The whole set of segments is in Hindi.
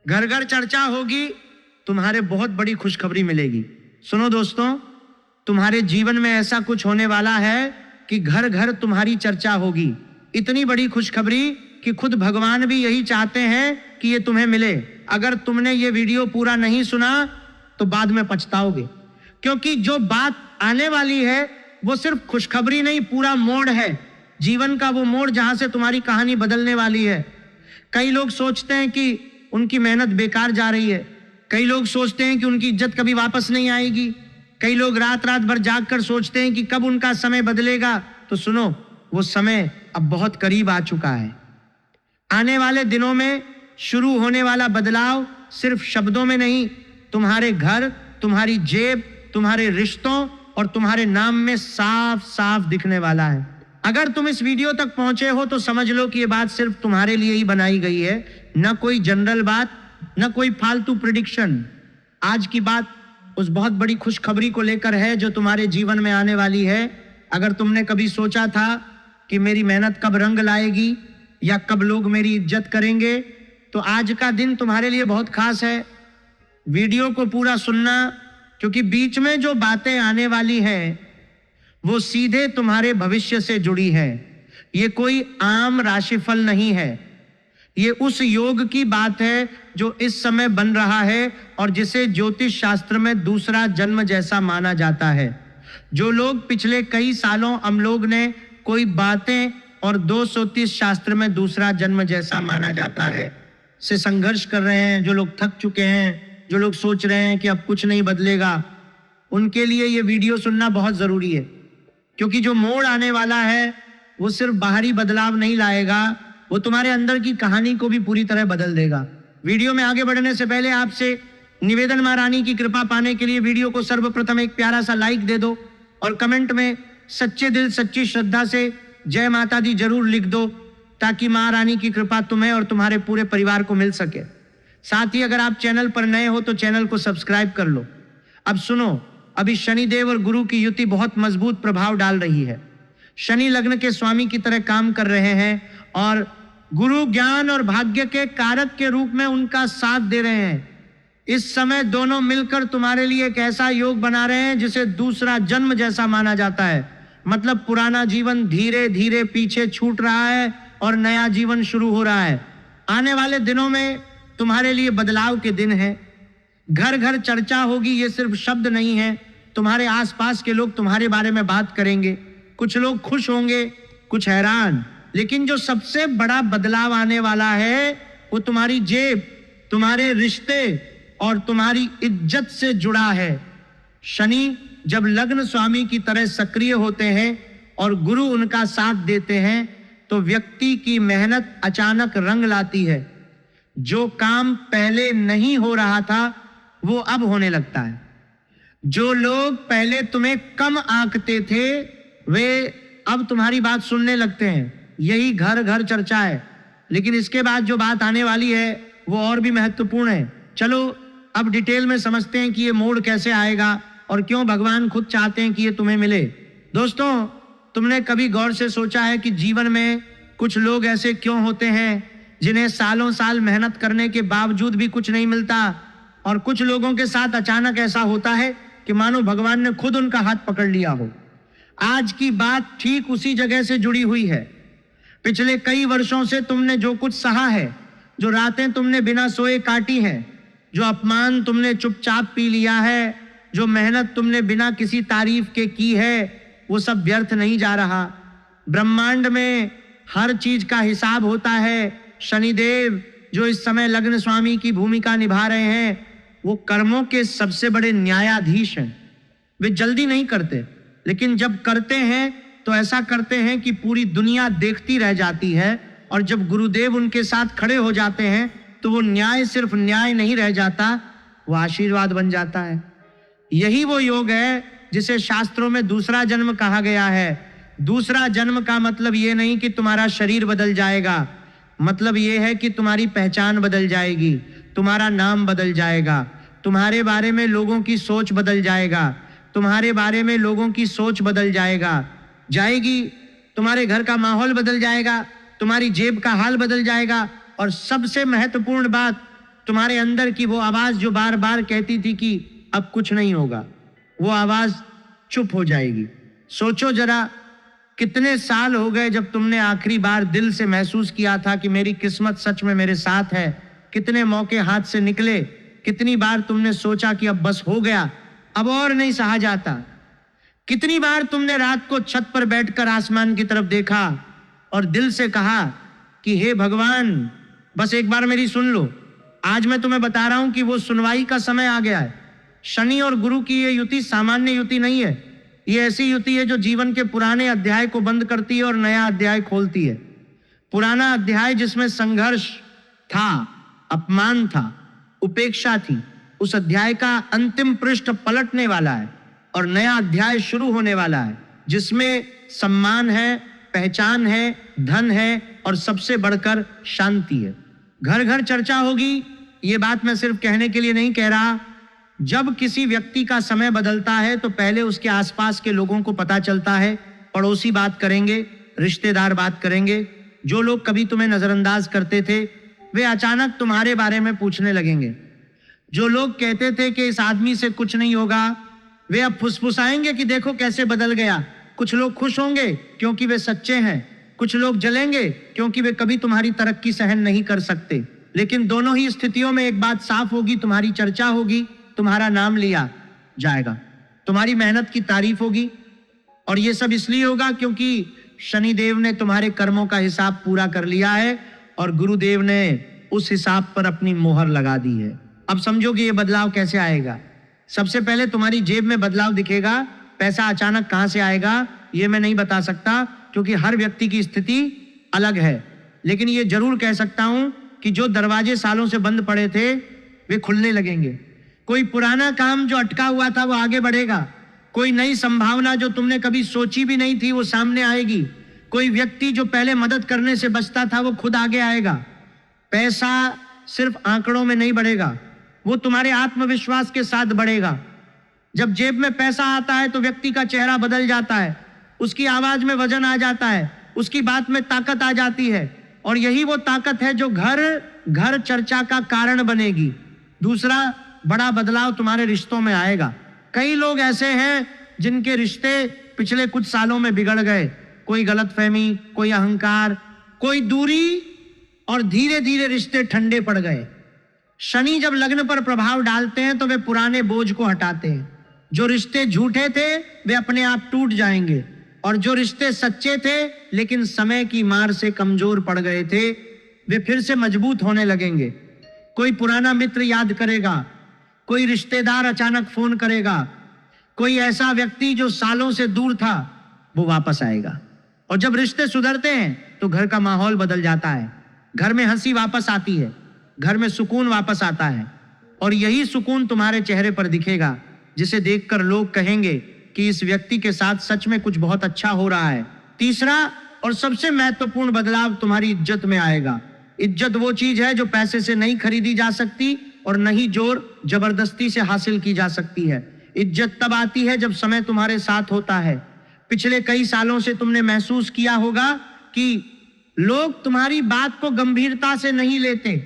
घर घर चर्चा होगी, तुम्हारे बहुत बड़ी खुशखबरी मिलेगी। सुनो दोस्तों, तुम्हारे जीवन में ऐसा कुछ होने वाला है कि घर घर तुम्हारी चर्चा होगी। इतनी बड़ी खुशखबरी कि खुद भगवान भी यही चाहते हैं कि ये तुम्हें मिले। अगर तुमने ये वीडियो पूरा नहीं सुना तो बाद में पछताओगे, क्योंकि जो बात आने वाली है वो सिर्फ खुशखबरी नहीं, पूरा मोड़ है, जीवन का वो मोड़ जहां से तुम्हारी कहानी बदलने वाली है। कई लोग सोचते हैं कि उनकी मेहनत बेकार जा रही है, कई लोग सोचते हैं कि उनकी इज्जत कभी वापस नहीं आएगी, कई लोग रात रात भर जागकर सोचते हैं कि कब उनका समय बदलेगा। तो सुनो, वो समय अब बहुत करीब आ चुका है। आने वाले दिनों में शुरू होने वाला बदलाव सिर्फ शब्दों में नहीं, तुम्हारे घर, तुम्हारी जेब, तुम्हारे रिश्तों और तुम्हारे नाम में साफ साफ दिखने वाला है। अगर तुम इस वीडियो तक पहुंचे हो तो समझ लो कि ये बात सिर्फ तुम्हारे लिए ही बनाई गई है, न कोई जनरल बात, न कोई फालतू प्रिडिक्शन। आज की बात उस बहुत बड़ी खुशखबरी को लेकर है जो तुम्हारे जीवन में आने वाली है। अगर तुमने कभी सोचा था कि मेरी मेहनत कब रंग लाएगी या कब लोग मेरी इज्जत करेंगे, तो आज का दिन तुम्हारे लिए बहुत खास है। वीडियो को पूरा सुनना, क्योंकि बीच में जो बातें आने वाली हैं वो सीधे तुम्हारे भविष्य से जुड़ी है। ये कोई आम राशिफल नहीं है, ये उस योग की बात है जो इस समय बन रहा है और जिसे ज्योतिष शास्त्र में दूसरा जन्म जैसा माना जाता है। जो लोग पिछले कई सालों हम लोग ने कोई बातें और 230 शास्त्र में दूसरा जन्म जैसा माना जाता है से संघर्ष कर रहे हैं, जो लोग थक चुके हैं, जो लोग सोच रहे हैं कि अब कुछ नहीं बदलेगा, उनके लिए ये वीडियो सुनना बहुत जरूरी है। क्योंकि जो मोड़ आने वाला है वो सिर्फ बाहरी बदलाव नहीं लाएगा, वो तुम्हारे अंदर की कहानी को भी पूरी तरह बदल देगा। वीडियो में आगे बढ़ने से पहले आपसे निवेदन, महारानी की कृपा पाने के लिए वीडियो को सर्वप्रथम एक प्यारा सा लाइक दे दो और कमेंट में सच्चे दिल सच्ची श्रद्धा से जय माता दी जरूर लिख दो, ताकि महारानी की कृपा तुम्हें और तुम्हारे पूरे परिवार को मिल सके। साथ ही अगर आप चैनल पर नए हो तो चैनल को सब्सक्राइब कर लो। अब सुनो, अभी शनिदेव और गुरु की युति बहुत मजबूत प्रभाव डाल रही है। शनि लग्न के स्वामी की तरह काम कर रहे हैं और गुरु ज्ञान और भाग्य के कारक के रूप में उनका साथ दे रहे हैं। इस समय दोनों मिलकर तुम्हारे लिए एक ऐसा योग बना रहे हैं जिसे दूसरा जन्म जैसा माना जाता है। मतलब पुराना जीवन धीरे धीरे पीछे छूट रहा है और नया जीवन शुरू हो रहा है। आने वाले दिनों में तुम्हारे लिए बदलाव के दिन है। घर घर चर्चा होगी, ये सिर्फ शब्द नहीं है, तुम्हारे आसपास के लोग तुम्हारे बारे में बात करेंगे। कुछ लोग खुश होंगे, कुछ हैरान, लेकिन जो सबसे बड़ा बदलाव आने वाला है वो तुम्हारी जेब, तुम्हारे रिश्ते और तुम्हारी इज्जत से जुड़ा है। शनि जब लग्न स्वामी की तरह सक्रिय होते हैं और गुरु उनका साथ देते हैं तो व्यक्ति की मेहनत अचानक रंग लाती है। जो काम पहले नहीं हो रहा था वो अब होने लगता है। जो लोग पहले तुम्हें कम आंकते थे वे अब तुम्हारी बात सुनने लगते हैं। यही घर घर चर्चा है। लेकिन इसके बाद जो बात आने वाली है वो और भी महत्वपूर्ण है। चलो अब डिटेल में समझते हैं कि ये मोड़ कैसे आएगा और क्यों भगवान खुद चाहते हैं कि ये तुम्हें मिले। दोस्तों, तुमने कभी गौर से सोचा है कि जीवन में कुछ लोग ऐसे क्यों होते हैं जिन्हें सालों साल मेहनत करने के बावजूद भी कुछ नहीं मिलता, और कुछ लोगों के साथ अचानक ऐसा होता है कि मानो भगवान ने खुद उनका हाथ पकड़ लिया हो। आज की बात ठीक उसी जगह से जुड़ी हुई है। पिछले कई वर्षों से तुमने जो कुछ सहा है, जो रातें तुमने बिना सोए काटी हैं, जो अपमान तुमने चुपचाप पी लिया है, जो मेहनत तुमने बिना किसी तारीफ के की है, वो सब व्यर्थ नहीं जा रहा। ब्रह्मांड में हर चीज का हिसाब होता है। शनिदेव जो इस समय लग्न स्वामी की भूमिका निभा रहे हैं वो कर्मों के सबसे बड़े न्यायाधीश हैं। वे जल्दी नहीं करते, लेकिन जब करते हैं तो ऐसा करते हैं कि पूरी दुनिया देखती रह जाती है। और जब गुरुदेव उनके साथ खड़े हो जाते हैं तो वो न्याय सिर्फ न्याय नहीं रह जाता, वो आशीर्वाद बन जाता है। यही वो योग है जिसे शास्त्रों में दूसरा जन्म कहा गया है। दूसरा जन्म का मतलब ये नहीं कि तुम्हारा शरीर बदल जाएगा, मतलब ये है कि तुम्हारी पहचान बदल जाएगी, तुम्हारा नाम बदल जाएगा, तुम्हारे बारे में लोगों की सोच बदल जाएगा, तुम्हारे बारे में लोगों की सोच बदल जाएगी, तुम्हारे घर का माहौल बदल जाएगा, तुम्हारी जेब का हाल बदल जाएगा। और सबसे महत्वपूर्ण बात, तुम्हारे अंदर की वो आवाज जो बार बार कहती थी कि अब कुछ नहीं होगा, वो आवाज चुप हो जाएगी। सोचो जरा, कितने साल हो गए जब तुमने आखिरी बार दिल से महसूस किया था कि मेरी किस्मत सच में मेरे साथ है। कितने मौके हाथ से निकले, कितनी बार तुमने सोचा कि अब बस हो गया, अब और नहीं सहा जाता। कितनी बार तुमने रात को छत पर बैठकर आसमान की तरफ देखा और दिल से कहा कि हे भगवान, बस एक बार मेरी सुन लो। आज मैं तुम्हें बता रहा हूं कि वो सुनवाई का समय आ गया है। शनि और गुरु की ये युति सामान्य युति नहीं है। ये ऐसी युति है जो जीवन के पुराने अध्याय को बंद करती है और नया अध्याय खोलती है। पुराना अध्याय जिसमें संघर्ष था, अपमान था, उपेक्षा थी, उस अध्याय का अंतिम पृष्ठ पलटने वाला है और नया अध्याय शुरू होने वाला है जिसमें सम्मान है, पहचान है, धन है और सबसे बढ़कर शांति है। घर घर चर्चा होगी। ये बात मैं सिर्फ कहने के लिए नहीं कह रहा। जब किसी व्यक्ति का समय बदलता है तो पहले उसके आसपास के लोगों को पता चलता है। पड़ोसी बात करेंगे, रिश्तेदार बात करेंगे। जो लोग कभी तुम्हें नजरअंदाज करते थे वे अचानक तुम्हारे बारे में पूछने लगेंगे। जो लोग कहते थे कि इस आदमी से कुछ नहीं होगा, वे अब फुसफुसाएंगे कि देखो कैसे बदल गया। कुछ लोग खुश होंगे क्योंकि वे सच्चे हैं, कुछ लोग जलेंगे क्योंकि वे कभी तुम्हारी तरक्की सहन नहीं कर सकते। लेकिन दोनों ही स्थितियों में एक बात साफ होगी, तुम्हारी चर्चा होगी, तुम्हारा नाम लिया जाएगा, तुम्हारी मेहनत की तारीफ होगी। और ये सब इसलिए होगा क्योंकि शनिदेव ने तुम्हारे कर्मों का हिसाब पूरा कर लिया है और गुरुदेव ने उस हिसाब पर अपनी मोहर लगा दी है। अब समझो कि ये बदलाव कैसे आएगा। सबसे पहले तुम्हारी जेब में बदलाव दिखेगा। पैसा अचानक कहां से आएगा ये मैं नहीं बता सकता क्योंकि हर व्यक्ति की स्थिति अलग है। लेकिन ये जरूर कह सकता हूं कि जो दरवाजे सालों से बंद पड़े थे वे खुलने लगेंगे। कोई पुराना काम जो अटका हुआ था वो आगे बढ़ेगा। कोई नई संभावना जो तुमने कभी सोची भी नहीं थी वो सामने आएगी। कोई व्यक्ति जो पहले मदद करने से बचता था वो खुद आगे आएगा। पैसा सिर्फ आंकड़ों में नहीं बढ़ेगा, वो तुम्हारे आत्मविश्वास के साथ बढ़ेगा। जब जेब में पैसा आता है तो व्यक्ति का चेहरा बदल जाता है, उसकी आवाज में वजन आ जाता है, उसकी बात में ताकत आ जाती है और यही वो ताकत है जो घर घर चर्चा का कारण बनेगी। दूसरा बड़ा बदलाव तुम्हारे रिश्तों में आएगा। कई लोग ऐसे हैं जिनके रिश्ते पिछले कुछ सालों में बिगड़ गए। कोई गलतफहमी, कोई अहंकार, कोई दूरी और धीरे धीरे रिश्ते ठंडे पड़ गए। शनि जब लग्न पर प्रभाव डालते हैं तो वे पुराने बोझ को हटाते हैं। जो रिश्ते झूठे थे वे अपने आप टूट जाएंगे और जो रिश्ते सच्चे थे लेकिन समय की मार से कमजोर पड़ गए थे वे फिर से मजबूत होने लगेंगे। कोई पुराना मित्र याद करेगा, कोई रिश्तेदार अचानक फोन करेगा, कोई ऐसा व्यक्ति जो सालों से दूर था वो वापस आएगा। और जब रिश्ते सुधरते हैं तो घर का माहौल बदल जाता है। घर में हंसी वापस आती है, घर में सुकून वापस आता है और यही सुकून तुम्हारे चेहरे पर दिखेगा जिसे देखकर लोग कहेंगे कि इस व्यक्ति के साथ सच में कुछ बहुत अच्छा हो रहा है। तीसरा और सबसे महत्वपूर्ण बदलाव तुम्हारी इज्जत में आएगा। इज्जत वो चीज है जो पैसे से नहीं खरीदी जा सकती और नहीं जोर जबरदस्ती से हासिल की जा सकती है। इज्जत तब आती है जब समय तुम्हारे साथ होता है। पिछले कई सालों से तुमने महसूस किया होगा कि लोग तुम्हारी बात को गंभीरता से नहीं लेते,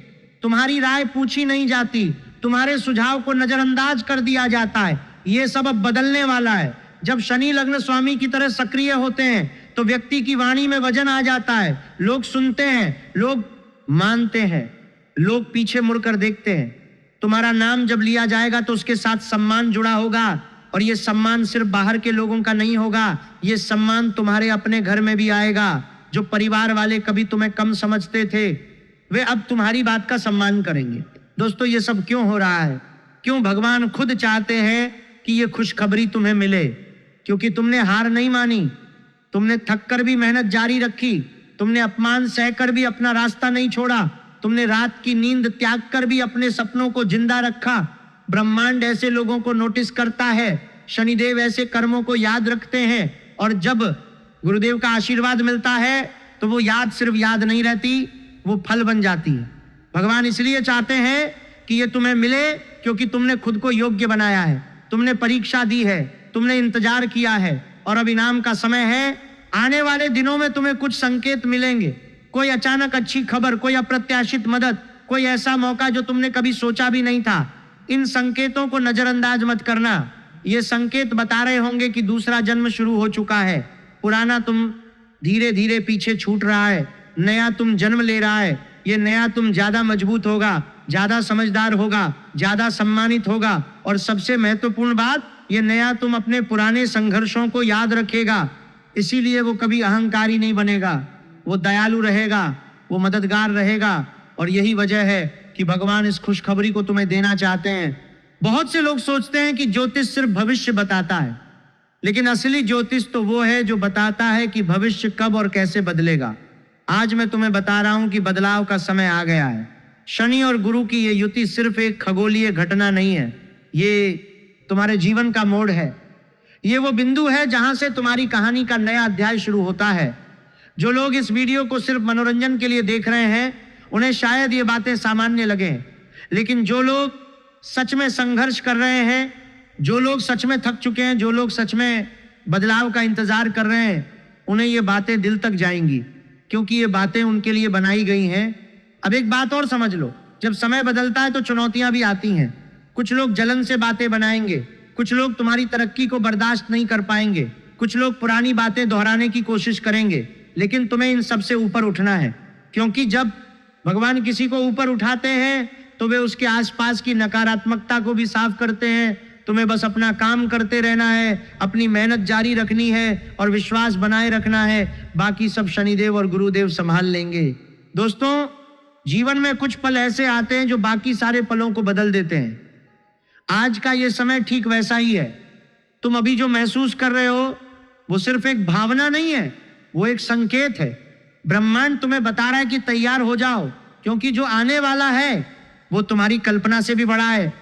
तुम्हारी राय पूछी नहीं जाती, तुम्हारे सुझाव को नजरअंदाज कर दिया जाता है। ये सब अब बदलने वाला है। जब शनि लग्न स्वामी की तरह सक्रिय होते हैं तो व्यक्ति की वाणी में वजन आ जाता है। लोग सुनते हैं, लोग मानते हैं, लोग पीछे मुड़कर देखते हैं। तुम्हारा नाम जब लिया जाएगा तो उसके साथ सम्मान जुड़ा होगा और ये सम्मान सिर्फ बाहर के लोगों का नहीं होगा, ये सम्मान तुम्हारे अपने घर में भी आएगा। जो परिवार वाले कभी तुम्हें कम समझते थे वे अब तुम्हारी बात का सम्मान करेंगे। दोस्तों ये सब क्यों हो रहा है? क्यों भगवान खुद चाहते हैं कि ये खुशखबरी तुम्हें मिले? क्योंकि तुमने हार नहीं मानी, तुमने थक कर भी मेहनत जारी रखी, तुमने अपमान सहकर भी अपना रास्ता नहीं छोड़ा, तुमने रात की नींद त्याग कर भी अपने सपनों को जिंदा रखा। ब्रह्मांड ऐसे लोगों को नोटिस करता है, शनिदेव ऐसे कर्मों को याद रखते हैं और जब गुरुदेव का आशीर्वाद मिलता है तो वो याद सिर्फ याद नहीं रहती, वो फल बन जाती है। भगवान इसलिए चाहते हैं कि ये तुम्हें मिले क्योंकि तुमने खुद को योग्य बनाया है, तुमने परीक्षा दी है, तुमने इंतजार किया है और अब इनाम का समय है। आने वाले दिनों में तुम्हें कुछ संकेत मिलेंगे, कोई अचानक अच्छी खबर, कोई अप्रत्याशित मदद, कोई ऐसा मौका जो तुमने कभी सोचा भी नहीं था। इन संकेतों को नजरअंदाज मत करना। ये संकेत बता रहे होंगे कि दूसरा जन्म शुरू हो चुका है, पुराना तुम धीरे धीरे पीछे छूट रहा है, नया तुम जन्म ले रहा है। ये नया तुम ज्यादा मजबूत होगा, ज्यादा समझदार होगा, ज्यादा सम्मानित होगा, और सबसे महत्वपूर्ण बात, ये नया तुम अपने पुराने संघर्षों को याद रखेगा। इसीलिए वो कभी अहंकारी नहीं बनेगा, वो दयालु रहेगा, वो मददगार रहेगा। और यही वजह है कि भगवान इस खुशखबरी को तुम्हें देना चाहते हैं। बहुत से लोग सोचते हैं कि ज्योतिष सिर्फ भविष्य बताता है, लेकिन असली ज्योतिष तो वो है जो बताता है कि भविष्य कब और कैसे बदलेगा। आज मैं तुम्हें बता रहा हूं कि बदलाव का समय आ गया है। शनि और गुरु की ये युति सिर्फ एक खगोलीय घटना नहीं है, ये तुम्हारे जीवन का मोड़ है। ये वो बिंदु है जहां से तुम्हारी कहानी का नया अध्याय शुरू होता है। जो लोग इस वीडियो को सिर्फ मनोरंजन के लिए देख रहे हैं, उन्हें शायद ये बातें सामान्य लगे, लेकिन जो लोग सच में संघर्ष कर रहे हैं, जो लोग सच में थक चुके हैं, जो लोग सच में बदलाव का इंतजार कर रहे हैं, उन्हें ये बातें दिल तक जाएंगी, क्योंकि ये बातें उनके लिए बनाई गई हैं। अब एक बात और समझ लो, जब समय बदलता है तो चुनौतियां भी आती हैं। कुछ लोग जलन से बातें बनाएंगे, कुछ लोग तुम्हारी तरक्की को बर्दाश्त नहीं कर पाएंगे, कुछ लोग पुरानी बातें दोहराने की कोशिश करेंगे, लेकिन तुम्हें इन सबसे ऊपर उठना है। क्योंकि जब भगवान किसी को ऊपर उठाते हैं तो वे उसके आसपास की नकारात्मकता को भी साफ करते हैं। तुम्हें बस अपना काम करते रहना है, अपनी मेहनत जारी रखनी है और विश्वास बनाए रखना है। बाकी सब शनिदेव और गुरुदेव संभाल लेंगे। दोस्तों, जीवन में कुछ पल ऐसे आते हैं जो बाकी सारे पलों को बदल देते हैं। आज का ये समय ठीक वैसा ही है। तुम अभी जो महसूस कर रहे हो वो सिर्फ एक भावना नहीं है, वो एक संकेत है। ब्रह्मांड तुम्हें बता रहा है कि तैयार हो जाओ, क्योंकि जो आने वाला है वो तुम्हारी कल्पना से भी बड़ा है।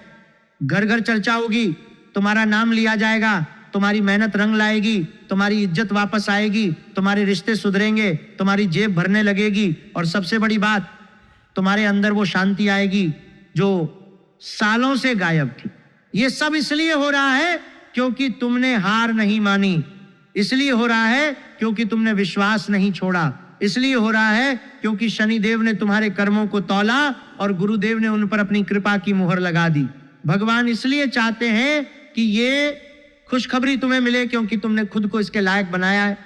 घर घर चर्चा होगी, तुम्हारा नाम लिया जाएगा, तुम्हारी मेहनत रंग लाएगी, तुम्हारी इज्जत वापस आएगी, तुम्हारे रिश्ते सुधरेंगे, तुम्हारी जेब भरने लगेगी, और सबसे बड़ी बात, तुम्हारे अंदर वो शांति आएगी जो सालों से गायब थी। ये सब इसलिए हो रहा है क्योंकि तुमने हार नहीं मानी, इसलिए हो रहा है क्योंकि तुमने विश्वास नहीं छोड़ा, इसलिए हो रहा है क्योंकि शनिदेव ने तुम्हारे कर्मों को तौला और गुरुदेव ने उन पर अपनी कृपा की मुहर लगा दी। भगवान इसलिए चाहते हैं कि ये खुशखबरी तुम्हें मिले क्योंकि तुमने खुद को इसके लायक बनाया है।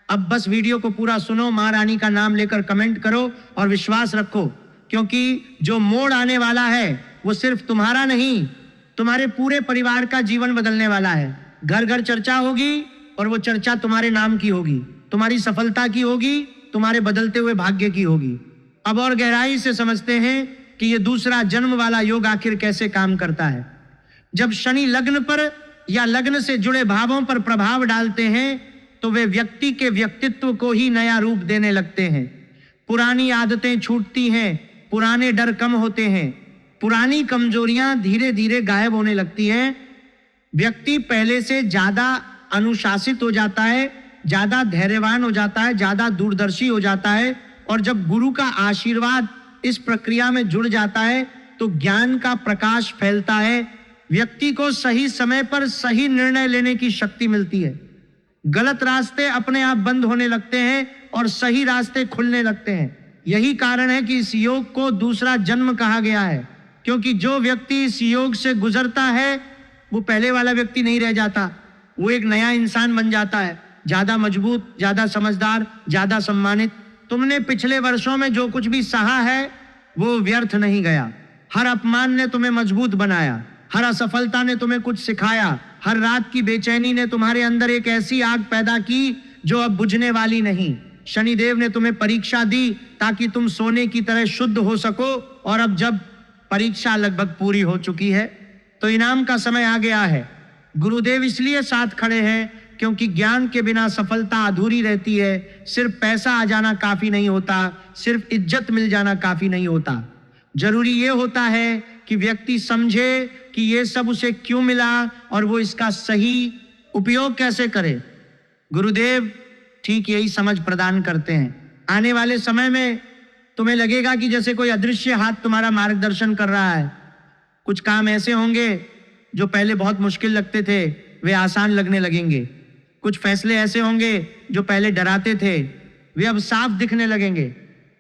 अब बस वीडियो को पूरा सुनो, मां रानी का नाम लेकर कमेंट करो और विश्वास रखो, क्योंकि जो मोड़ आने वाला है वो सिर्फ तुम्हारा नहीं, तुम्हारे पूरे परिवार का जीवन बदलने वाला है। घर घर चर्चा होगी और वो चर्चा तुम्हारे नाम की होगी, तुम्हारी सफलता की होगी, तुम्हारे बदलते हुए भाग्य की होगी। अब और गहराई से समझते हैं कि ये दूसरा जन्म वाला योग आखिर कैसे काम करता है। जब शनि लग्न पर या लग्न से जुड़े भावों पर प्रभाव डालते हैं तो वे व्यक्ति के व्यक्तित्व को ही नया रूप देने लगते हैं। पुरानी आदतें छूटती हैं, पुराने डर कम होते हैं, पुरानी कमजोरियां धीरे धीरे गायब होने लगती हैं। व्यक्ति पहले से ज्यादा अनुशासित हो जाता है, ज्यादा धैर्यवान हो जाता है, ज्यादा दूरदर्शी हो जाता है, और जब गुरु का आशीर्वाद इस प्रक्रिया में जुड़ जाता है तो ज्ञान का प्रकाश फैलता है। व्यक्ति को सही समय पर सही निर्णय लेने की शक्ति मिलती है। गलत रास्ते अपने आप बंद होने लगते हैं और सही रास्ते खुलने लगते हैं। यही कारण है कि इस योग को दूसरा जन्म कहा गया है, क्योंकि जो व्यक्ति इस योग से गुजरता है वो पहले वाला व्यक्ति नहीं रह जाता, वो एक नया इंसान बन जाता है, ज्यादा मजबूत, ज्यादा समझदार, ज्यादा सम्मानित। तुमने पिछले वर्षों में जो कुछ भी सहा है वो व्यर्थ नहीं गया। हर अपमान ने तुम्हें मजबूत बनाया, हर असफलता ने तुम्हें कुछ सिखाया, हर रात की बेचैनी ने तुम्हारे अंदर एक ऐसी आग पैदा की जो अब बुझने वाली नहीं। शनिदेव ने तुम्हें परीक्षा दी ताकि तुम सोने की तरह शुद्ध हो सको, और अब जब परीक्षा लगभग पूरी हो चुकी है तो इनाम का समय आ गया है। गुरुदेव इसलिए साथ खड़े हैं क्योंकि ज्ञान के बिना सफलता अधूरी रहती है। सिर्फ पैसा आ जाना काफी नहीं होता, सिर्फ इज्जत मिल जाना काफी नहीं होता। जरूरी ये होता है कि व्यक्ति समझे कि ये सब उसे क्यों मिला और वो इसका सही उपयोग कैसे करे। गुरुदेव ठीक यही समझ प्रदान करते हैं। आने वाले समय में तुम्हें लगेगा कि जैसे कोई अदृश्य हाथ तुम्हारा मार्गदर्शन कर रहा है। कुछ काम ऐसे होंगे जो पहले बहुत मुश्किल लगते थे, वे आसान लगने लगेंगे। कुछ फैसले ऐसे होंगे जो पहले डराते थे, वे अब साफ दिखने लगेंगे।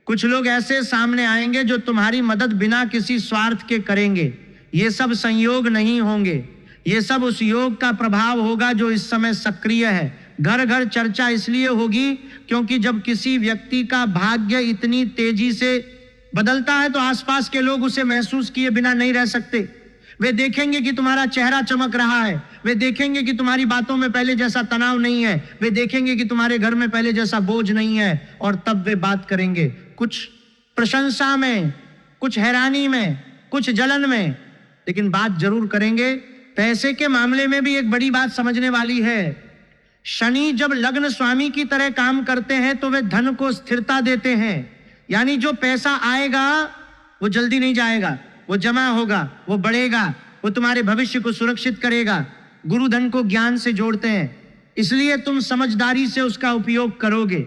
कुछ लोग ऐसे सामने आएंगे जो तुम्हारी मदद बिना किसी स्वार्थ के करेंगे। ये सब संयोग नहीं होंगे, ये सब उस योग का प्रभाव होगा जो इस समय सक्रिय है। घर घर चर्चा इसलिए होगी क्योंकि जब किसी व्यक्ति का भाग्य इतनी तेजी से बदलता है तो आसपास के लोग उसे महसूस किए बिना नहीं रह सकते। वे देखेंगे कि तुम्हारा चेहरा चमक रहा है, वे देखेंगे कि तुम्हारी बातों में पहले जैसा तनाव नहीं है, वे देखेंगे कि तुम्हारे घर में पहले जैसा बोझ नहीं है, और तब वे बात करेंगे, कुछ प्रशंसा में, कुछ हैरानी में, कुछ जलन में, लेकिन बात जरूर करेंगे। पैसे के मामले में भी एक बड़ी बात समझने वाली है। शनि जब लग्न स्वामी की तरह काम करते हैं तो वे धन को स्थिरता देते हैं, यानी जो पैसा आएगा वो जल्दी नहीं जाएगा, वो जमा होगा, वो बढ़ेगा, वो तुम्हारे भविष्य को सुरक्षित करेगा। गुरु धन को ज्ञान से जोड़ते हैं, इसलिए तुम समझदारी से उसका उपयोग करोगे।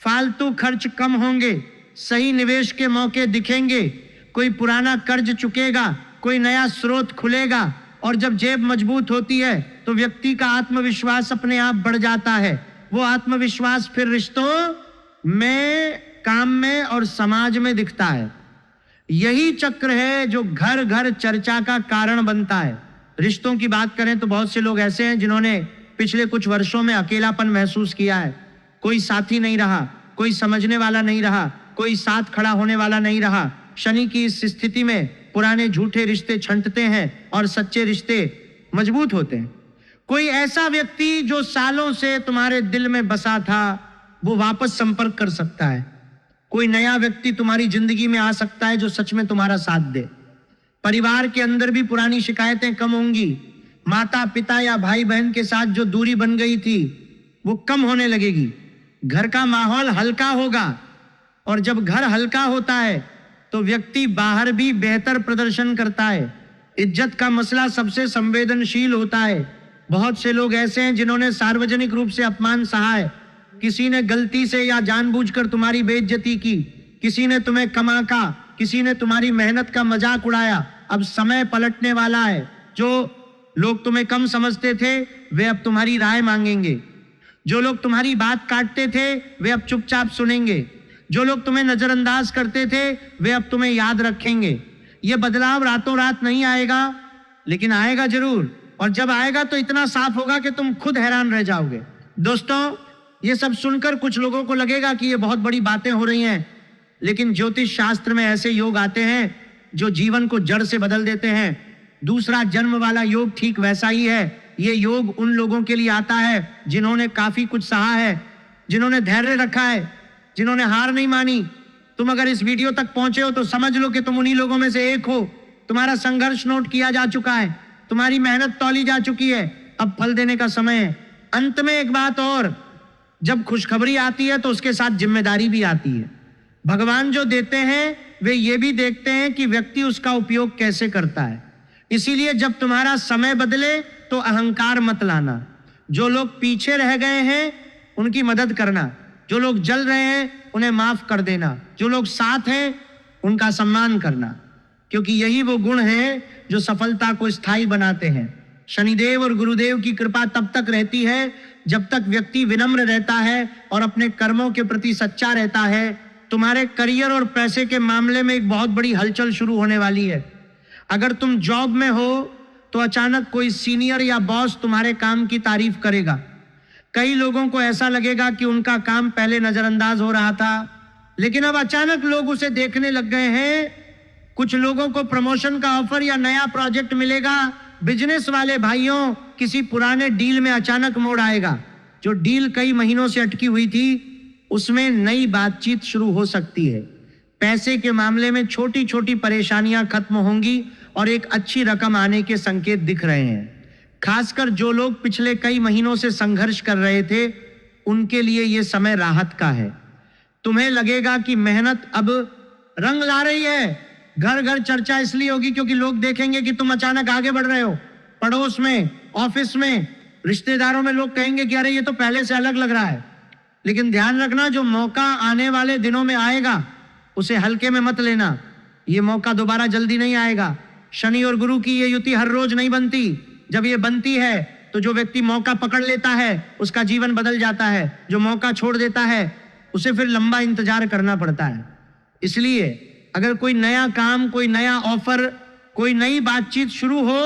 फालतू खर्च कम होंगे, सही निवेश के मौके दिखेंगे, कोई पुराना कर्ज चुकेगा, कोई नया स्रोत खुलेगा, और जब जेब मजबूत होती है तो व्यक्ति का आत्मविश्वास अपने आप बढ़ जाता है। वो आत्मविश्वास फिर रिश्तों में, काम में और समाज में दिखता है। यही चक्र है जो घर घर चर्चा का कारण बनता है। रिश्तों की बात करें तो बहुत से लोग ऐसे हैं जिन्होंने पिछले कुछ वर्षों में अकेलापन महसूस किया है। कोई साथी नहीं रहा, कोई समझने वाला नहीं रहा, कोई साथ खड़ा होने वाला नहीं रहा। शनि की इस स्थिति में पुराने झूठे रिश्ते छंटते हैं और सच्चे रिश्ते मजबूत होते हैं। कोई ऐसा व्यक्ति जो सालों से तुम्हारे दिल में बसा था वो वापस संपर्क कर सकता है। कोई नया व्यक्ति तुम्हारी जिंदगी में आ सकता है जो सच में तुम्हारा साथ दे। परिवार के अंदर भी पुरानी शिकायतें कम होंगी। माता पिता या भाई बहन के साथ जो दूरी बन गई थी वो कम होने लगेगी। घर का माहौल हल्का होगा, और जब घर हल्का होता है तो व्यक्ति बाहर भी बेहतर प्रदर्शन करता है। इज्जत का मसला सबसे संवेदनशील होता है। बहुत से लोग ऐसे हैं जिन्होंने सार्वजनिक रूप से अपमान सहा है। किसी ने गलती से या जानबूझकर तुम्हारी बेइज्जती की, किसी ने तुम्हें कम आंका, किसी ने तुम्हारी मेहनत का मजाक उड़ाया। अब समय पलटने वाला है। जो लोग तुम्हें कम समझते थे वे अब तुम्हारी राय मांगेंगे। जो लोग तुम्हारी बात काटते थे वे अब चुपचाप सुनेंगे। जो लोग तुम्हें नजरअंदाज करते थे वे अब तुम्हें याद रखेंगे। यह बदलाव रातों रात नहीं आएगा, लेकिन आएगा जरूर, और जब आएगा तो इतना साफ होगा कि तुम खुद हैरान रह जाओगे। दोस्तों, ये सब सुनकर कुछ लोगों को लगेगा कि ये बहुत बड़ी बातें हो रही हैं, लेकिन ज्योतिष शास्त्र में ऐसे योग आते हैं जो जीवन को जड़ से बदल देते हैं। दूसरा जन्म वाला योग ठीक वैसा ही है। ये योग उन लोगों के लिए आता है जिन्होंने काफी कुछ सहा है, जिन्होंने धैर्य रखा है, जिन्होंने हार नहीं मानी। तुम अगर इस वीडियो तक पहुंचे हो तो समझ लो कि तुम उन्हीं लोगों में से एक हो। तुम्हारा संघर्ष नोट किया जा चुका है, तुम्हारी मेहनत तौली जा चुकी है, अब फल देने का समय है। अंत में एक बात और, जब खुशखबरी आती है तो उसके साथ जिम्मेदारी भी आती है। भगवान जो देते हैं वे ये भी देखते हैं कि व्यक्ति उसका उपयोग कैसे करता है। इसीलिए जब तुम्हारा समय बदले तो अहंकार मत लाना। जो लोग पीछे रह गए हैं उनकी मदद करना, जो लोग जल रहे हैं उन्हें माफ कर देना, जो लोग साथ हैं उनका सम्मान करना, क्योंकि यही वो गुण हैं जो सफलता को स्थायी बनाते हैं। शनिदेव और गुरुदेव की कृपा तब तक रहती है जब तक व्यक्ति विनम्र रहता है और अपने कर्मों के प्रति सच्चा रहता है। तुम्हारे करियर और पैसे के मामले में एक बहुत बड़ी हलचल शुरू होने वाली है। अगर तुम जॉब में हो तो अचानक कोई सीनियर या बॉस तुम्हारे काम की तारीफ करेगा। कई लोगों को ऐसा लगेगा कि उनका काम पहले नजरअंदाज हो रहा था, लेकिन अब अचानक लोग उसे देखने लग गए हैं। कुछ लोगों को प्रमोशन का ऑफर या नया प्रोजेक्ट मिलेगा। बिजनेस वाले भाइयों, किसी पुराने डील में अचानक मोड़ आएगा। जो डील कई महीनों से अटकी हुई थी उसमें नई बातचीत शुरू हो सकती है। पैसे के मामले में छोटी छोटी परेशानियां खत्म होंगी और एक अच्छी रकम आने के संकेत दिख रहे हैं। खासकर जो लोग पिछले कई महीनों से संघर्ष कर रहे थे उनके लिए यह समय राहत का है। तुम्हें लगेगा कि मेहनत अब रंग ला रही है। घर घर चर्चा इसलिए होगी क्योंकि लोग देखेंगे कि तुम अचानक आगे बढ़ रहे हो। पड़ोस में, ऑफिस में, रिश्तेदारों में लोग कहेंगे कि अरे ये तो पहले से अलग लग रहा है। लेकिन ध्यान रखना, जो मौका आने वाले दिनों में आएगा उसे हल्के में मत लेना। ये मौका दोबारा जल्दी नहीं आएगा। शनि और गुरु की ये युति हर रोज नहीं बनती। जब ये बनती है तो जो व्यक्ति मौका पकड़ लेता है उसका जीवन बदल जाता है। जो मौका छोड़ देता है उसे फिर लंबा इंतजार करना पड़ता है। इसलिए अगर कोई नया काम, कोई नया ऑफर, कोई नई बातचीत शुरू हो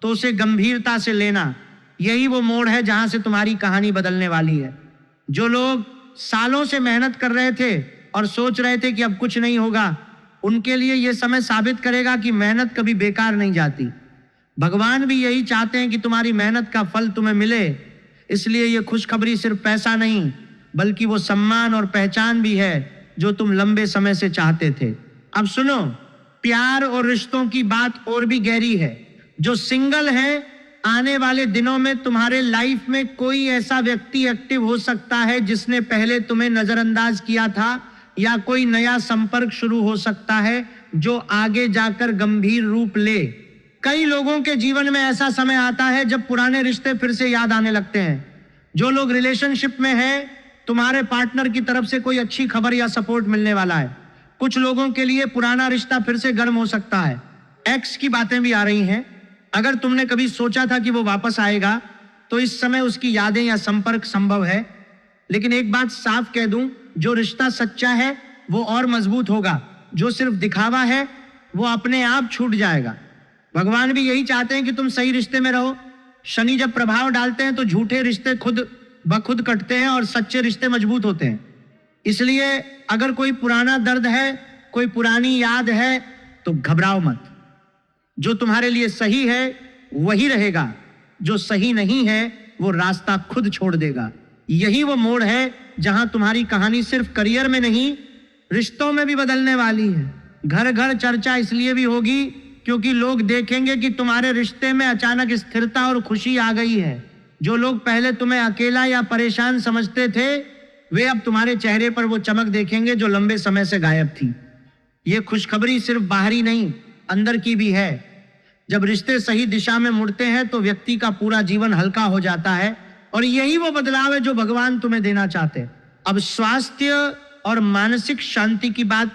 तो उसे गंभीरता से लेना। यही वो मोड़ है जहां से तुम्हारी कहानी बदलने वाली है। जो लोग सालों से मेहनत कर रहे थे और सोच रहे थे कि अब कुछ नहीं होगा, उनके लिए यह समय साबित करेगा कि मेहनत कभी बेकार नहीं जाती। भगवान भी यही चाहते हैं कि तुम्हारी मेहनत का फल तुम्हें मिले। इसलिए यह खुशखबरी सिर्फ पैसा नहीं, बल्कि वो सम्मान और पहचान भी है जो तुम लंबे समय से चाहते थे। अब सुनो, प्यार और रिश्तों की बात और भी गहरी है। जो सिंगल है, आने वाले दिनों में तुम्हारे लाइफ में कोई ऐसा व्यक्ति एक्टिव हो सकता है जिसने पहले तुम्हें नजरअंदाज किया था, या कोई नया संपर्क शुरू हो सकता है जो आगे जाकर गंभीर रूप ले। कई लोगों के जीवन में ऐसा समय आता है जब पुराने रिश्ते फिर से याद आने लगते हैं। जो लोग रिलेशनशिप में हैं, तुम्हारे पार्टनर की तरफ से कोई अच्छी खबर या सपोर्ट मिलने वाला है। कुछ लोगों के लिए पुराना रिश्ता फिर से गर्म हो सकता है। एक्स की बातें भी आ रही हैं। अगर तुमने कभी सोचा था कि वो वापस आएगा, तो इस समय उसकी यादें या संपर्क संभव है। लेकिन एक बात साफ कह दूं, जो रिश्ता सच्चा है वो और मजबूत होगा। जो सिर्फ दिखावा है वो अपने आप छूट जाएगा। भगवान भी यही चाहते हैं कि तुम सही रिश्ते में रहो। शनि जब प्रभाव डालते हैं तो झूठे रिश्ते खुद ब खुद कटते हैं और सच्चे रिश्ते मजबूत होते हैं। इसलिए अगर कोई पुराना दर्द है, कोई पुरानी याद है, तो घबराओ मत। जो तुम्हारे लिए सही है वही रहेगा, जो सही नहीं है वो रास्ता खुद छोड़ देगा। यही वो मोड़ है जहां तुम्हारी कहानी सिर्फ करियर में नहीं, रिश्तों में भी बदलने वाली है। घर घर चर्चा इसलिए भी होगी क्योंकि लोग देखेंगे कि तुम्हारे रिश्ते में अचानक स्थिरता और खुशी आ गई है। जो लोग पहले तुम्हें अकेला या परेशान समझते थे, वे अब तुम्हारे चेहरे पर वो चमक देखेंगे जो लंबे समय से गायब थी। ये खुशखबरी सिर्फ बाहरी नहीं, अंदर की भी है। जब रिश्ते सही दिशा में मुड़ते हैं तो व्यक्ति का पूरा जीवन हल्का हो जाता है, और यही वो बदलाव है जो भगवान तुम्हें देना चाहते हैं। अब स्वास्थ्य और मानसिक शांति की बात,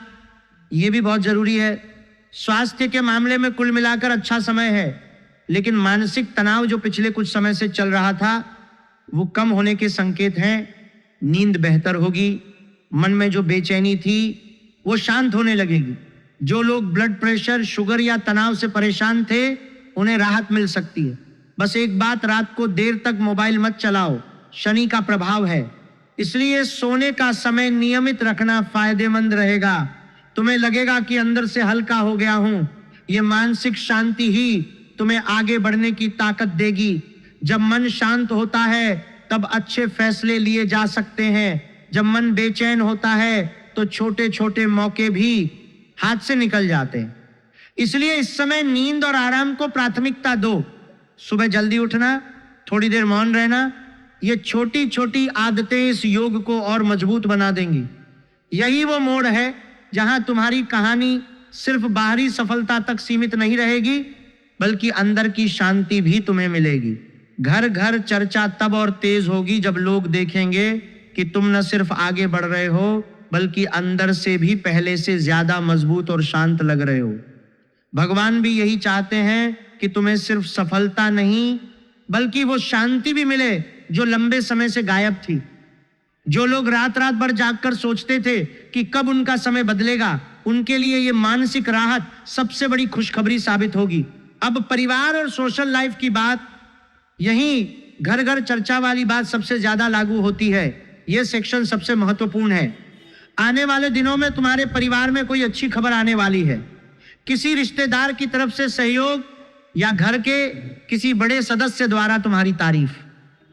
ये भी बहुत जरूरी है। स्वास्थ्य के मामले में कुल मिलाकर अच्छा समय है, लेकिन मानसिक तनाव जो पिछले कुछ समय से चल रहा था वो कम होने के संकेत हैं। नींद बेहतर होगी, मन में जो बेचैनी थी वो शांत होने लगेगी। जो लोग ब्लड प्रेशर, शुगर या तनाव से परेशान थे, उन्हें राहत मिल सकती है। बस एक बात, रात को देर तक मोबाइल मत चलाओ, शनि का प्रभाव है। इसलिए सोने का समय नियमित रखना फायदेमंद रहेगा। तुम्हें लगेगा कि अंदर से हल्का हो गया हूं। ये मानसिक शांति ही तुम्हें आगे बढ़ने की ताकत देगी। जब मन शांत होता है तब अच्छे फैसले लिए जा सकते हैं। जब मन बेचैन होता है तो छोटे छोटे मौके भी हाथ से निकल जाते हैं। इसलिए इस समय नींद और आराम को प्राथमिकता दो। सुबह जल्दी उठना, थोड़ी देर मौन रहना, ये छोटी छोटी आदतें इस योग को और मजबूत बना देंगी। यही वो मोड़ है जहां तुम्हारी कहानी सिर्फ बाहरी सफलता तक सीमित नहीं रहेगी, बल्कि अंदर की शांति भी तुम्हें मिलेगी। घर घर चर्चा तब और तेज होगी जब लोग देखेंगे कि तुम न सिर्फ आगे बढ़ रहे हो, बल्कि अंदर से भी पहले से ज्यादा मजबूत और शांत लग रहे हो। भगवान भी यही चाहते हैं कि तुम्हें सिर्फ सफलता नहीं, बल्कि वो शांति भी मिले जो लंबे समय से गायब थी। जो लोग रात रात भर जागकर सोचते थे कि कब उनका समय बदलेगा, उनके लिए ये मानसिक राहत सबसे बड़ी खुशखबरी साबित होगी। अब परिवार और सोशल लाइफ की बात, यहीं घर घर चर्चा वाली बात सबसे ज्यादा लागू होती है। यह सेक्शन सबसे महत्वपूर्ण है। आने वाले दिनों में तुम्हारे परिवार में कोई अच्छी खबर आने वाली है। किसी रिश्तेदार की तरफ से सहयोग या घर के किसी बड़े सदस्य द्वारा तुम्हारी तारीफ।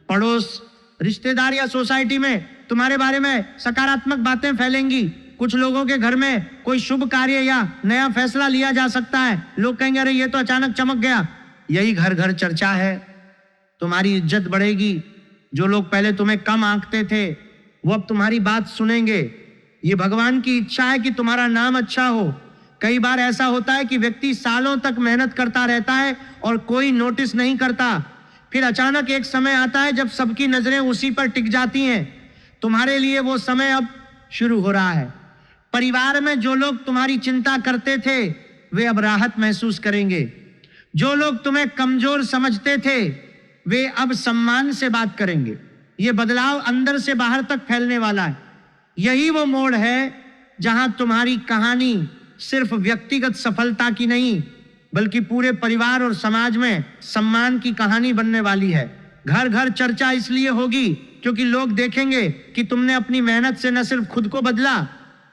पड़ोस, रिश्तेदार या सोसाइटी में तुम्हारे बारे में सकारात्मक बातें फैलेंगी। कुछ लोगों के घर में कोई शुभ कार्य या नया फैसला लिया जा सकता है। लोग कहेंगे अरे ये तो अचानक चमक गया। यही घर घर चर्चा है। तुम्हारी इज्जत बढ़ेगी। जो लोग पहले तुम्हें कम आंकते थे वो अब तुम्हारी बात सुनेंगे। ये भगवान की इच्छा है कि तुम्हारा नाम अच्छा हो। कई बार ऐसा होता है कि व्यक्ति सालों तक मेहनत करता रहता है और कोई नोटिस नहीं करता। फिर अचानक एक समय आता है जब सबकी नजरें उसी पर टिक जाती हैं। तुम्हारे लिए वो समय अब शुरू हो रहा है। परिवार में जो लोग तुम्हारी चिंता करते थे वे अब राहत महसूस करेंगे। जो लोग तुम्हें कमजोर समझते थे वे अब सम्मान से बात करेंगे। ये बदलाव अंदर से बाहर तक फैलने वाला है। यही वो मोड़ है जहां तुम्हारी कहानी सिर्फ व्यक्तिगत सफलता की नहीं, बल्कि पूरे परिवार और समाज में सम्मान की कहानी बनने वाली है। घर घर चर्चा इसलिए होगी क्योंकि लोग देखेंगे कि तुमने अपनी मेहनत से न सिर्फ खुद को बदला,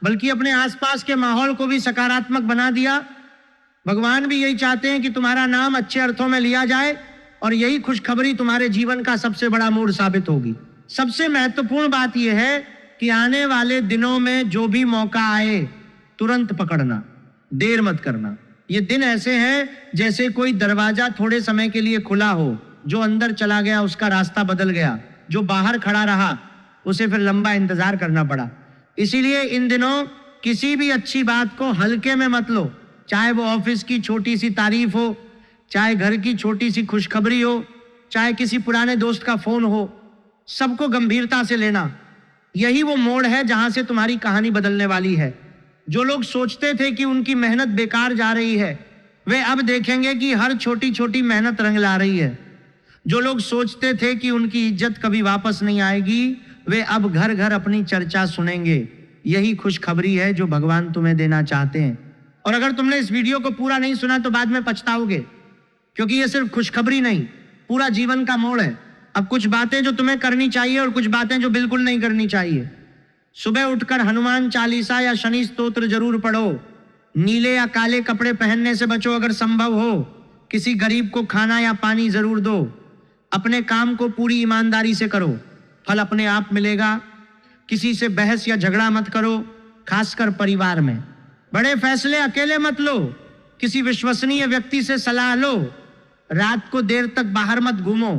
बल्कि अपने आसपास के माहौल को भी सकारात्मक बना दिया। भगवान भी यही चाहते हैं कि तुम्हारा नाम अच्छे अर्थों में लिया जाए, और यही खुशखबरी तुम्हारे जीवन का सबसे बड़ा मोड़ साबित होगी। सबसे महत्वपूर्ण बात यह है कि आने वाले दिनों में जो भी मौका आए तुरंत पकड़ना, देर मत करना। ये दिन ऐसे हैं जैसे कोई दरवाजा थोड़े समय के लिए खुला हो, जो अंदर चला गया उसका रास्ता बदल गया, जो बाहर खड़ा रहा उसे फिर लंबा इंतजार करना पड़ा। इसीलिए इन दिनों किसी भी अच्छी बात को हल्के में मत लो, चाहे वो ऑफिस की छोटी सी तारीफ हो, चाहे घर की छोटी सी खुशखबरी हो, चाहे किसी पुराने दोस्त का फोन हो, सबको गंभीरता से लेना। यही वो मोड़ है जहां से तुम्हारी कहानी बदलने वाली है। जो लोग सोचते थे कि उनकी मेहनत बेकार जा रही है, वे अब देखेंगे कि हर छोटी छोटी मेहनत रंग ला रही है। जो लोग सोचते थे कि उनकी इज्जत कभी वापस नहीं आएगी, वे अब घर घर अपनी चर्चा सुनेंगे। यही खुशखबरी है जो भगवान तुम्हें देना चाहते हैं। और अगर तुमने इस वीडियो को पूरा नहीं सुना तो बाद में पछताओगे, क्योंकि ये सिर्फ खुशखबरी नहीं, पूरा जीवन का मोड़ है। अब कुछ बातें जो तुम्हें करनी चाहिए और कुछ बातें जो बिल्कुल नहीं करनी चाहिए। सुबह उठकर हनुमान चालीसा या शनि स्तोत्र जरूर पढ़ो। नीले या काले कपड़े पहनने से बचो अगर संभव हो। किसी गरीब को खाना या पानी जरूर दो। अपने काम को पूरी ईमानदारी से करो, फल अपने आप मिलेगा। किसी से बहस या झगड़ा मत करो, खासकर परिवार में। बड़े फैसले अकेले मत लो, किसी विश्वसनीय व्यक्ति से सलाह लो। रात को देर तक बाहर मत घूमो।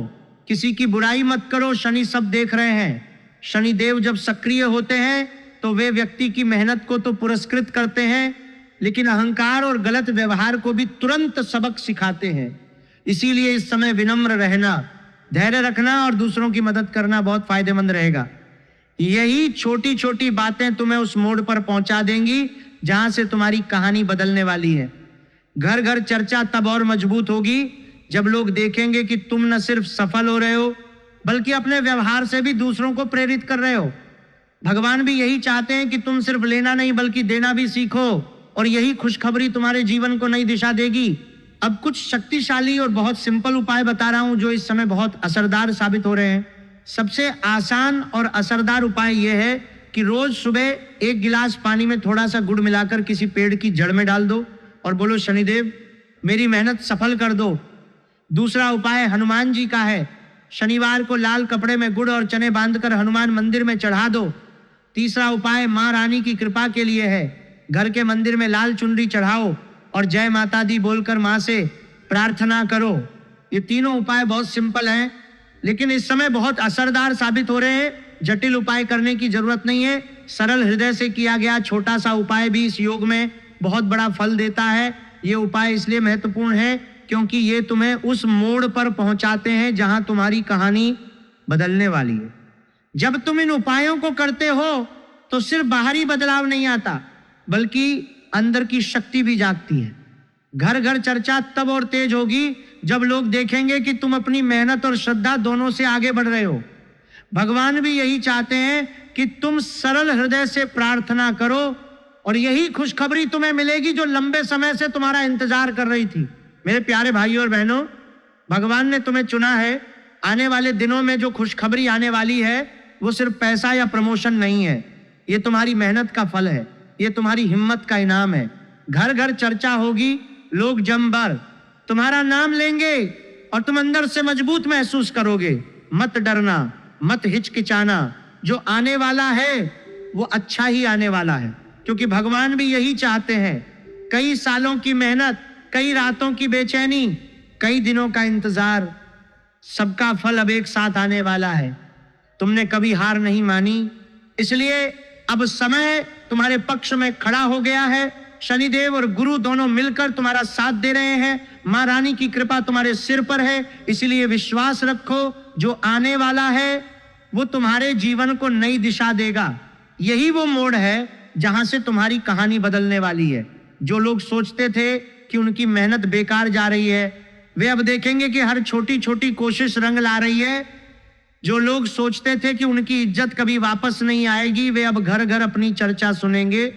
किसी की बुराई मत करो, शनि सब देख रहे हैं। शनि देव जब सक्रिय होते हैं तो वे व्यक्ति की मेहनत को तो पुरस्कृत करते हैं, लेकिन अहंकार और गलत व्यवहार को भी तुरंत सबक सिखाते हैं। इसीलिए इस समय विनम्र रहना, धैर्य रखना और दूसरों की मदद करना बहुत फायदेमंद रहेगा। यही छोटी छोटी बातें तुम्हें उस मोड़ पर पहुंचा देंगी जहां से तुम्हारी कहानी बदलने वाली है। घर घर चर्चा तब और मजबूत होगी जब लोग देखेंगे कि तुम न सिर्फ सफल हो रहे हो, बल्कि अपने व्यवहार से भी दूसरों को प्रेरित कर रहे हो। भगवान भी यही चाहते हैं कि तुम सिर्फ लेना नहीं बल्कि देना भी सीखो, और यही खुशखबरी तुम्हारे जीवन को नई दिशा देगी। अब कुछ शक्तिशाली और बहुत सिंपल उपाय बता रहा हूं जो इस समय बहुत असरदार साबित हो रहे हैं। सबसे आसान और असरदार उपाय यह है कि रोज सुबह 1 गिलास पानी में थोड़ा सा गुड़ मिलाकर किसी पेड़ की जड़ में डाल दो और बोलो, शनिदेव मेरी मेहनत सफल कर दो। दूसरा उपाय हनुमान जी का है। शनिवार को लाल कपड़े में गुड़ और चने बांधकर हनुमान मंदिर में चढ़ा दो। तीसरा उपाय मां रानी की कृपा के लिए है। घर के मंदिर में लाल चुनरी चढ़ाओ और जय माता दी बोलकर मां से प्रार्थना करो। ये तीनों उपाय बहुत सिंपल हैं, लेकिन इस समय बहुत असरदार साबित हो रहे हैं। जटिल उपाय करने की जरूरत नहीं है। सरल हृदय से किया गया छोटा सा उपाय भी इस योग में बहुत बड़ा फल देता है। ये उपाय इसलिए महत्वपूर्ण है क्योंकि ये तुम्हें उस मोड़ पर पहुंचाते हैं जहां तुम्हारी कहानी बदलने वाली है। जब तुम इन उपायों को करते हो तो सिर्फ बाहरी बदलाव नहीं आता, बल्कि अंदर की शक्ति भी जागती है। घर घर चर्चा तब और तेज होगी जब लोग देखेंगे कि तुम अपनी मेहनत और श्रद्धा दोनों से आगे बढ़ रहे हो। भगवान भी यही चाहते हैं कि तुम सरल हृदय से प्रार्थना करो, और यही खुशखबरी तुम्हें मिलेगी जो लंबे समय से तुम्हारा इंतजार कर रही थी। मेरे प्यारे भाइयों और बहनों, भगवान ने तुम्हें चुना है। आने वाले दिनों में जो खुशखबरी आने वाली है वो सिर्फ पैसा या प्रमोशन नहीं है। ये तुम्हारी मेहनत का फल है, ये तुम्हारी हिम्मत का इनाम है। घर घर चर्चा होगी, लोग जमभर तुम्हारा नाम लेंगे और तुम अंदर से मजबूत महसूस करोगे। मत डरना, मत हिचकिचाना। जो आने वाला है वो अच्छा ही आने वाला है, क्योंकि भगवान भी यही चाहते हैं। कई सालों की मेहनत, कई रातों की बेचैनी, कई दिनों का इंतजार, सबका फल अब एक साथ आने वाला है। तुमने कभी हार नहीं मानी, इसलिए अब समय तुम्हारे पक्ष में खड़ा हो गया है। शनिदेव और गुरु दोनों मिलकर तुम्हारा साथ दे रहे हैं। मां रानी की कृपा तुम्हारे सिर पर है, इसलिए विश्वास रखो। जो आने वाला है वो तुम्हारे जीवन को नई दिशा देगा। यही वो मोड़ है जहां से तुम्हारी कहानी बदलने वाली है। जो लोग सोचते थे कि उनकी मेहनत बेकार जा रही है, वे अब देखेंगे कि हर छोटी छोटी कोशिश रंग ला रही है। जो लोग सोचते थे कि उनकी इज्जत कभी वापस नहीं आएगी, वे अब घर घर अपनी चर्चा सुनेंगे।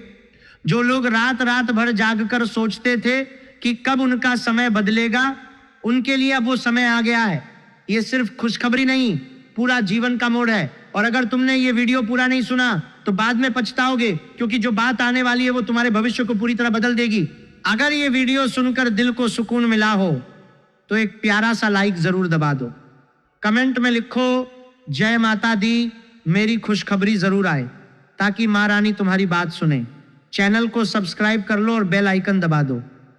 जो लोग रात रात भर जागकर सोचते थे कि कब उनका समय बदलेगा, उनके लिए अब वो समय आ गया है। ये सिर्फ खुशखबरी नहीं, पूरा जीवन का मोड़ है। और अगर तुमने ये वीडियो पूरा नहीं सुना तो बाद में पछताओगे, क्योंकि जो बात आने वाली है वो तुम्हारे भविष्य को पूरी तरह बदल देगी। अगर ये वीडियो सुनकर दिल को सुकून मिला हो तो एक प्यारा सा लाइक जरूर दबा दो। कमेंट में लिखो जय माता दी, मेरी खुशखबरी जरूर आए, ताकि मां रानी तुम्हारी बात सुने। चैनल को सब्सक्राइब कर लो और बेल आइकन दबा दो,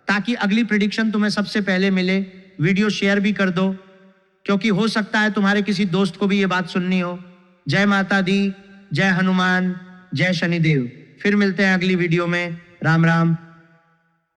ताकि अगली प्रेडिक्शन तुम्हें सबसे पहले मिले। वीडियो शेयर भी कर दो, क्योंकि हो सकता है तुम्हारे किसी दोस्त को भी ये बात सुननी हो। जय माता दी, जय हनुमान, जय शनिदेव। फिर मिलते हैं अगली वीडियो में। राम राम।